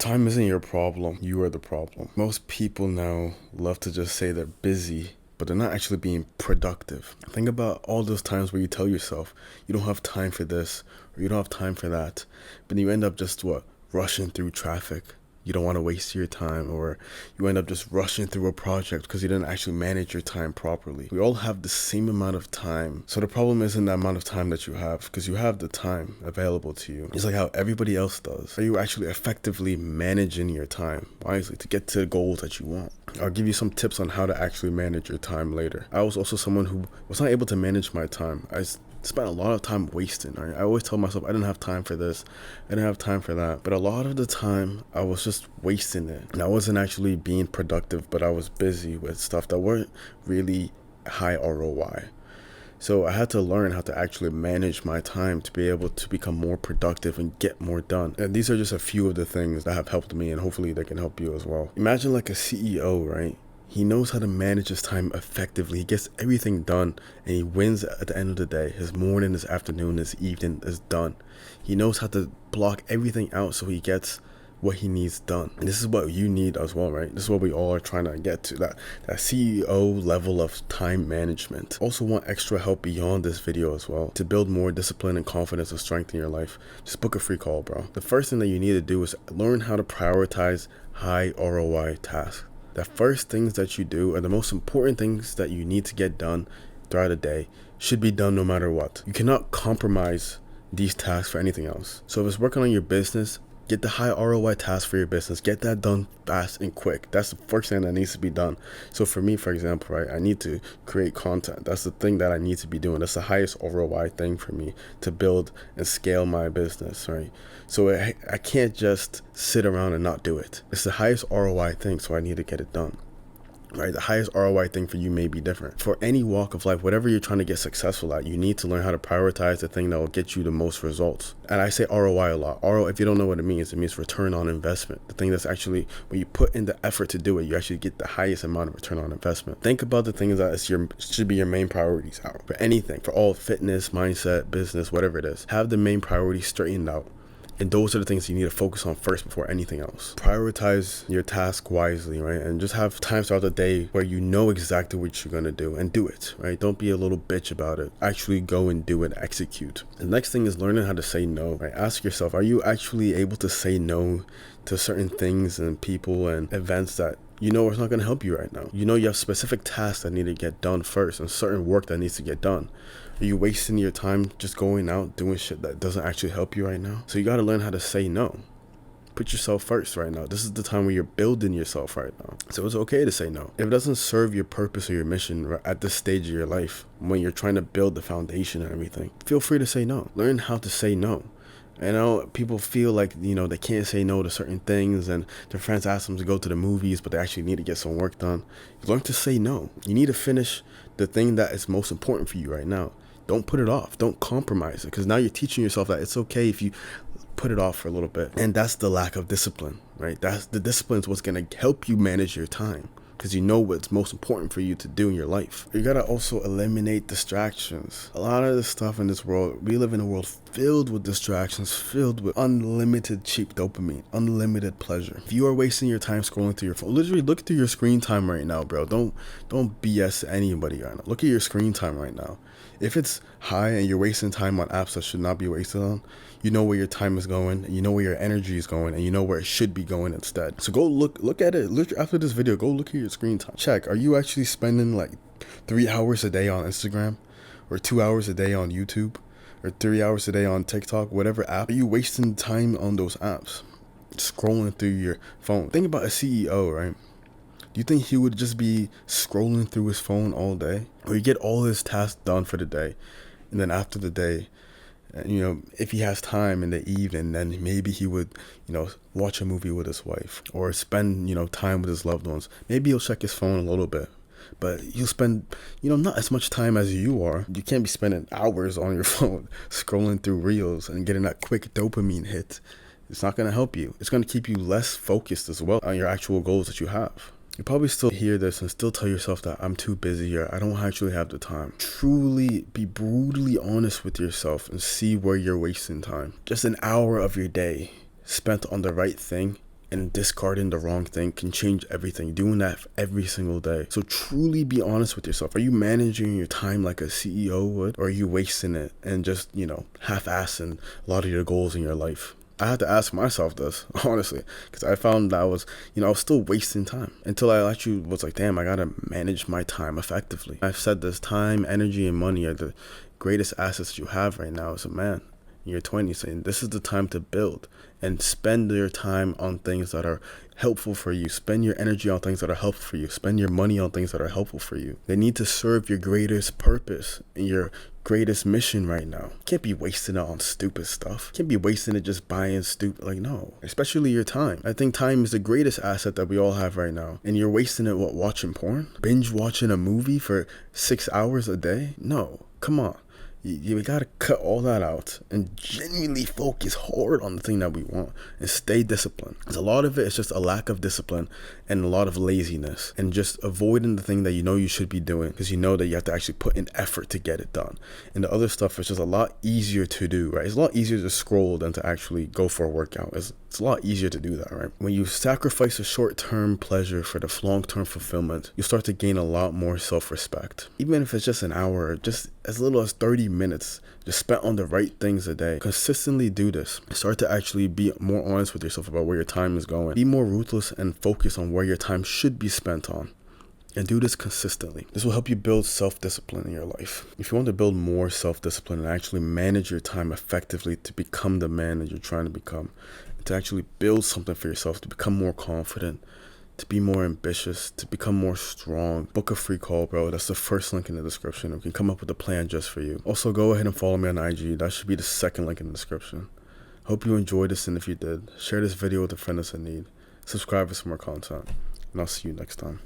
Time isn't your problem, you are the problem. Most people now love to just say they're busy, but they're not actually being productive. Think about all those times where you tell yourself you don't have time for this or you don't have time for that, but you end up just rushing through traffic. You don't want to waste your time, or you end up just rushing through a project because you didn't actually manage your time properly. We all have the same amount of time. So the problem isn't the amount of time that you have, because you have the time available to you. It's like how everybody else does. Are you actually effectively managing your time wisely to get to the goals that you want? I'll give you some tips on how to actually manage your time later. I was also someone who was not able to manage my time. I spent a lot of time wasting. Right? I always tell myself I didn't have time for this, I didn't have time for that. But a lot of the time I was just wasting it. And I wasn't actually being productive, but I was busy with stuff that weren't really high ROI. So I had to learn how to actually manage my time to be able to become more productive and get more done. And these are just a few of the things that have helped me, and hopefully they can help you as well. Imagine like a CEO, right? He knows how to manage his time effectively. He gets everything done and he wins at the end of the day. His morning, his afternoon, his evening is done. He knows how to block everything out so he gets what he needs done. And this is what you need as well, right? This is what we all are trying to get to, that CEO level of time management. Also want extra help beyond this video as well to build more discipline and confidence and strength in your life. Just book a free call, bro. The first thing that you need to do is learn how to prioritize high ROI tasks. The first things that you do are the most important things that you need to get done throughout the day, should be done no matter what. You cannot compromise these tasks for anything else. So if it's working on your business, get the high ROI task for your business. Get that done fast and quick. That's the first thing that needs to be done. So for me, for example, right, I need to create content. That's the thing that I need to be doing. That's the highest ROI thing for me to build and scale my business, right? So I can't just sit around and not do it. It's the highest ROI thing, so I need to get it done. Right, the highest ROI thing for you may be different. For any walk of life, whatever you're trying to get successful at, you need to learn how to prioritize the thing that will get you the most results. And I say ROI a lot. ROI, if you don't know what it means return on investment. The thing that's actually, when you put in the effort to do it, you actually get the highest amount of return on investment. Think about the things that should be your main priorities out for anything, for all fitness, mindset, business, whatever it is. Have the main priorities straightened out. And those are the things you need to focus on first before anything else. Prioritize your task wisely, right? And just have times throughout the day where you know exactly what you're gonna do and do it, right? Don't be a little bitch about it. Actually go and do it, execute. The next thing is learning how to say no, right? Ask yourself, are you actually able to say no to certain things and people and events that you know it's not going to help you right now? You know you have specific tasks that need to get done first and certain work that needs to get done. Are you wasting your time just going out doing shit that doesn't actually help you right now? So you got to learn how to say no. Put yourself first right now. This is the time where you're building yourself right now. So it's okay to say no. If it doesn't serve your purpose or your mission at this stage of your life, when you're trying to build the foundation and everything, feel free to say no. Learn how to say no. I know people feel like, they can't say no to certain things, and their friends ask them to go to the movies, but they actually need to get some work done. Learn to say no. You need to finish the thing that is most important for you right now. Don't put it off. Don't compromise it, because now you're teaching yourself that it's okay if you put it off for a little bit. And that's the lack of discipline, right? That's the discipline is what's going to help you manage your time, because you know what's most important for you to do in your life. You gotta also eliminate distractions. A lot of the stuff in this world, we live in a world filled with distractions, filled with unlimited cheap dopamine, unlimited pleasure. If you are wasting your time scrolling through your phone, literally look through your screen time right now, bro. Don't BS anybody right now. Look at your screen time right now. If it's high and you're wasting time on apps that should not be wasted on, you know where your time is going, and you know where your energy is going, and you know where it should be going instead. So go look at it. Look, after this video, go look at your screen time. Check, are you actually spending like 3 hours a day on Instagram, or 2 hours a day on YouTube, or 3 hours a day on TikTok, whatever app? Are you wasting time on those apps, scrolling through your phone? Think about a CEO, right? Do you think he would just be scrolling through his phone all day? Or you get all his tasks done for the day, and then after the day, if he has time in the evening, then maybe he would, watch a movie with his wife, or spend, time with his loved ones. Maybe he'll check his phone a little bit, but you'll spend, not as much time as you are. You can't be spending hours on your phone scrolling through reels and getting that quick dopamine hit. It's not going to help you. It's going to keep you less focused as well on your actual goals that you have. You probably still hear this and still tell yourself that I'm too busy, or I don't actually have the time. Truly be brutally honest with yourself and see where you're wasting time. Just an hour of your day spent on the right thing and discarding the wrong thing can change everything. Doing that every single day. So truly be honest with yourself. Are you managing your time like a CEO would, or are you wasting it and just, half-assing a lot of your goals in your life? I had to ask myself this, honestly, because I found that I was still wasting time until I actually was like, damn, I gotta manage my time effectively. I've said this: time, energy, and money are the greatest assets you have right now as a man in your 20s, and this is the time to build and spend your time on things that are helpful for you. Spend your energy on things that are helpful for you. Spend your money on things that are helpful for you. They need to serve your greatest purpose and your greatest mission right now. You can't be wasting it on stupid stuff. You can't be wasting it just buying stupid, no, especially your time. I think time is the greatest asset that we all have right now, and you're wasting it watching porn, binge watching a movie for 6 hours a day. No, come on. You gotta cut all that out and genuinely focus hard on the thing that we want and stay disciplined. Because a lot of it is just a lack of discipline and a lot of laziness and just avoiding the thing that you should be doing because you know that you have to actually put in effort to get it done. And the other stuff is just a lot easier to do, right? It's a lot easier to scroll than to actually go for a workout. It's a lot easier to do that, right? When you sacrifice a short-term pleasure for the long-term fulfillment, you start to gain a lot more self-respect. Even if it's just an hour, or just as little as 30 minutes just spent on the right things a day. Consistently do this. Start to actually be more honest with yourself about where your time is going. Be more ruthless and focus on where your time should be spent on. And do this consistently. This will help you build self-discipline in your life. If you want to build more self-discipline and actually manage your time effectively to become the man that you're trying to become, to actually build something for yourself, to become more confident, to be more ambitious, to become more strong, book a free call, bro. That's the first link in the description. We can come up with a plan just for you. Also, go ahead and follow me on IG. That should be the second link in the description. Hope you enjoyed this, and if you did, share this video with a friend that's in need. Subscribe for some more content, and I'll see you next time.